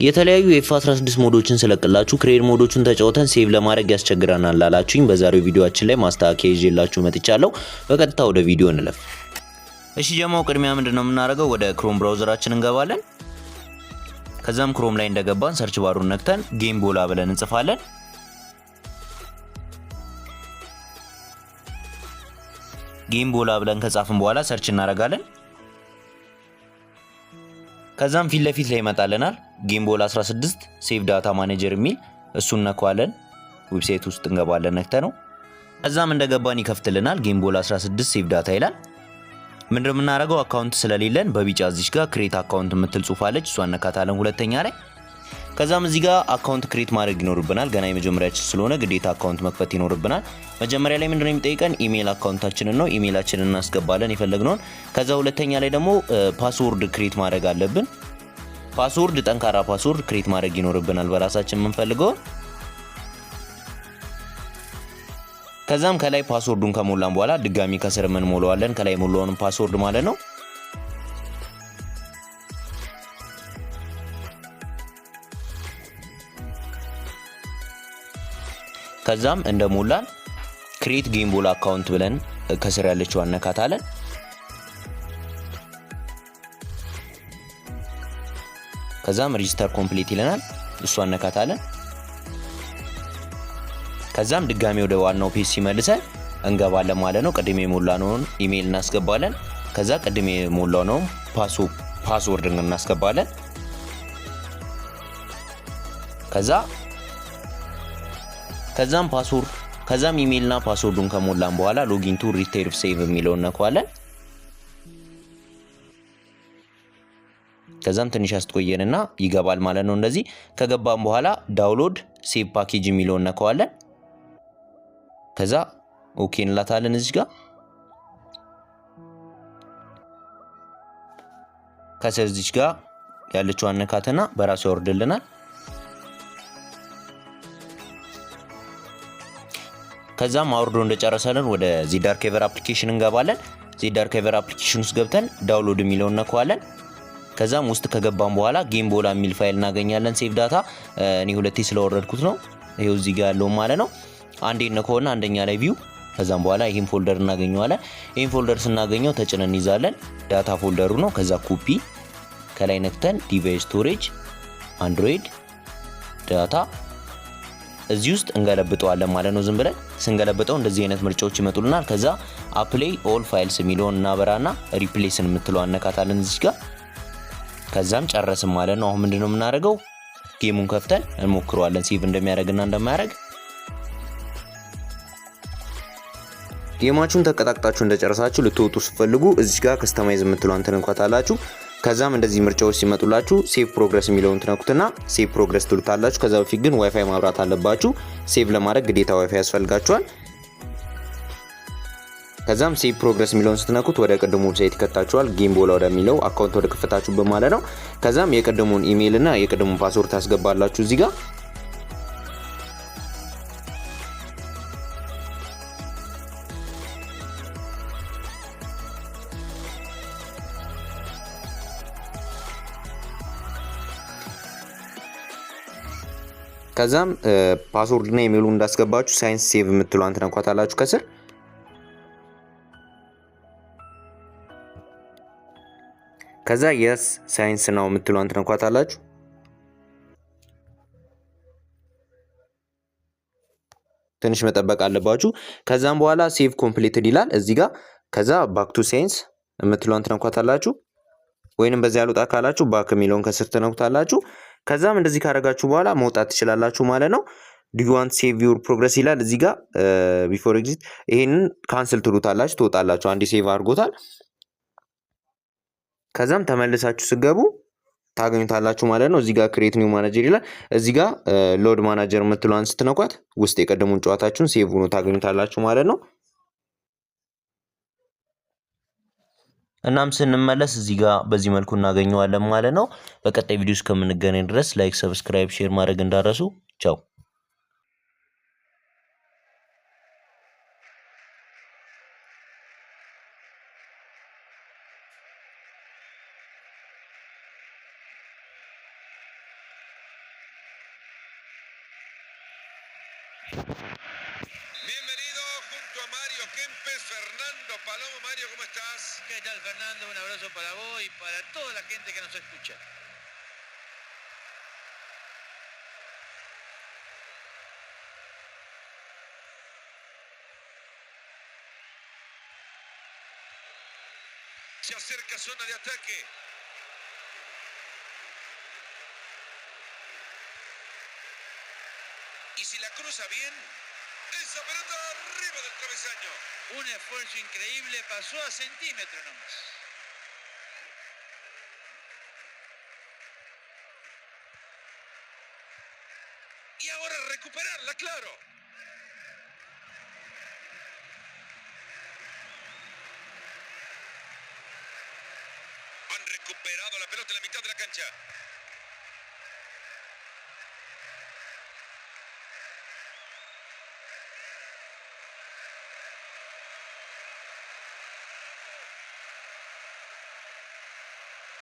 የተለያዩ የኤፍ16 ሞዶችን ስለቅላችሁ ክሬድ ሞዶችን ተጫውተን ሴቭ ለማድረግ ያስቸግራናል ላላችሁኝ በዛሬው ቪዲዮአችን ላይ ማስተካከያ ይዤላችሁ መጥቻለሁ። በቀጥታ ወደ ቪዲዮ እንለፍ። እሺ ጀማው ቅድሚያ ምንድነው የምናደርገው? ወደ ክሮም ብራውዘራችን እንገባለን። ከዛም ክሮም ላይ እንደገባን ሰርች ባሩን ነክተን ጌም ቦላ ብለን እንጽፋለን። ጌም ቦላ ብለን ከጻፍን በኋላ ሰርች እናደርጋለን። ከዛም ፊት ለፊት ላይ ይመጣልናል ጌም ቦላ 16 ሴቭ ዳታ ማኔጀር የሚል እሱን ነካዋለን። ዌብሳይት ውስጥ እንገባለን ነክተነው ከዛም እንደገባን ይከፍትልናል ጌም ቦላ 16 ሴቭ ዳታ ይላል። ምንድነው የምናደርገው? አካውንት ስለሌለን በቢጫ እዚሽ ጋር ክሬት አካውንት የምትል ጽሁፍ አለች፣ እሷን ነካታለን ሁለተኛ ላይ። ከዛም እዚህ ጋር አካውንት ክሬት ማድረግ ይኖርብናል። ገና የመጀመሪያችን ስለሆነ ግዴታ አካውንት መክፈት ይኖርብናል። መጀመሪያ ላይ ምንድነው የሚጠይቀን? ኢሜል አካውንታችንን ነው። ኢሜላችንን እናስገባለን የፈለግነውን። ከዛ ሁለተኛ ላይ ደግሞ ፓስወርድ ክሬት ማድረግ አለብን። ፓስወርድ ጠንካራ ፓስወርድ ክሬት ማድረግ ይኖርብናል በራሳችን የምንፈልገው። ከዛም ከላይ ፓስወርዱን ከሞላን በኋላ ድጋሚ ከስር ምን ሞላዋለን ከላይ ሞላውን ፓስወርድ ማለት ነው። ከዛም እንደሞላን ክሬት ጌም ቦላ አካውንት ብለን ከስር ያለችው አነካታለን። ከዛም ሬጂስተር ኮምፕሊት ይለናል፣ እሱ አነካታለን። ከዛም ድጋሚ ወደ ዋናው ፔጅ ሲመልሰን እንገባለን ማለት ነው። ቀድሜ የሞላነውን ኢሜል እናስገባለን። ከዛ ቀድሜ የሞላነውን ፓስወርድ እናስገባለን። ከዛም ኢሜልና ፓስወርዱን ከሞላን በኋላ ሎጊን ቱ ሪትሪቭ ሴቭ የሚለውን ነካዋለን። ከዛም ትንሽ አስቆየንና ይገባል ማለት ነው። እንደዚህ ከገባን በኋላ ዳውንሎድ ሴቭ ፓኬጅ የሚለውን ነካዋለን። ከዛ ኦኬ እንላታለን። እዚህ ጋር ከስር እዚህ ጋር ያለችው አነካተና በራሱ ያወርድልናል። ከዛም አውርዶ እንደጨረሰልን ወደ ዚዳርኬቨር አፕሊኬሽን እንገባለን። ዚዳርኬቨር አፕሊኬሽን ውስጥ ገብተን ዳውንሎድ የሚለውን ነካዋለን። ከዛም ውስጥ ከገባን በኋላ ጌም ቦላ የሚል ፋይል እናገኛለን። ሴቭ ዳታ እኔ ሁለቴ ስለወረድኩት ነው። ይሄው እዚህ ጋር ያለው ማለት ነው። አንዴ ነካውና አንደኛ ላይ ቪው። ከዛም በኋላ ይሄን ፎልደር እናገኘዋለን። ይሄን ፎልደር ስናገኘው ተጭነን እንይዛለን። ዳታ ፎልደሩ ነው። ከዛ ኮፒ ከላይ ነክተን ዲቫይስ ስቶሬጅ አንድሮይድ ዳታ እዚህ ውስጥ እንገለብጠዋለን ማለት ነው። ዝም ብለን ስንገለብጠው እንደዚህ አይነት ምርጫዎች ይመጡልናል። ከዛ አፕላይ ኦል ፋይልስ የሚለውን እናበራና ሪፕሌስን የምትለው አነካታለን እዚህ ጋር። ከዛም ጨረስን ማለት ነው። አሁን ምንድነው የምናደርገው? ጌሙን ከፍተን እንሞክረዋለን ሴቭ እንደሚያደርግና እንደማያደርግ። ጌማችሁን ተቀጣጣችሁ እንደጨረሳችሁ ልትወጡ ስትፈልጉ እዚህ ጋር ከስተማይዝ የምትለውን ትነኳታላችሁ። ከዛም እንደዚህ ምርጫዎች ሲመጡላችሁ ሴቭ ፕሮግረስ የሚለውን ትነኩትና ሴቭ ፕሮግረስ ትሉታላችሁ። ከዛ በፊት ግን ዋይፋይ ማብራት አለባችሁ። ሴቭ ለማድረግ ግዴታ ዋይፋይ ያስፈልጋችኋል። ከዛም ሴቭ ፕሮግረስ የሚለውን ስትነኩት ወደ ቀድሞ ዌብሳይት ይከታችኋል። ጌም ቦላ ወደሚለው አካውንት ወደ ከፈታችሁበት ማለት ነው። ከዛም የቀድሞውን ኢሜል እና የቀድሞውን ፓስወርድ ታስገባላችሁ እዚህ ጋር። ከዛም ፓስወርድ እና ኢሜሉን እንዳስገባችሁ ሳይንስ ሴቭ የምትለውን ትነኳታላችሁ ከስር። ከዛ የስ ሳይንስ ነው የምትለውን ትነኳታላችሁ። ትንሽ መጠበቅ አለባችሁ። ከዛም በኋላ ሴቭ ኮምፕሊትድ ይላል እዚህ ጋር። ከዛ ባክ ቱ ሳይንስ የምትለውን ትነኳታላችሁ። ወይንም በዚያ ያሉጣ ካላችሁ ባክ የሚለውን ከስር ትነኩታላችሁ። ከዛም እንደዚህ ካደረጋችሁ በኋላ መውጣት ትችላላችሁ ማለት ነው። ዱ ዩ ዋንት ሴቭ ዩር ፕሮግረስ ይላል እዚህ ጋር። ቢፎር ኤግዚት ይሄንን ካንስል ትሉታላችሁ፣ ትወጣላችሁ። አንዴ ሴቭ አድርጎታል። ከዛም ተመልሳችሁ ስገቡ ታገኙታላችሁ ማለት ነው። እዚህ ጋር ክሬት ኒው ማናጀር ይላል እዚህ ጋር። ሎድ ማናጀር የምትለውን ስትነኳት ውስጥ የቀደሙን ጨዋታችሁን ሴቭ ሆኖ ታገኙታላችሁ ማለት ነው። እናም ስንመለስ እዚህ ጋር በዚህ መልኩ እናገኘዋለን ማለት ነው። በቀጣይ ቪዲዮ እስከምንገናኝ ድረስ ላይክ፣ ሰብስክራይብ፣ ሼር ማድረግ እንዳረሱ። ቻው። Bienvenido junto a Mario Kempes, Fernando Palomo. Mario, ¿cómo estás? ¿Qué tal, Fernando? Un abrazo para vos y para toda la gente que nos escucha. Se acerca zona de ataque. Y si la cruza bien, esa pelota arriba del travesaño. Un esfuerzo increíble, pasó a centímetros nomás. Y ahora recuperarla, claro. Han recuperado la pelota en la mitad de la cancha.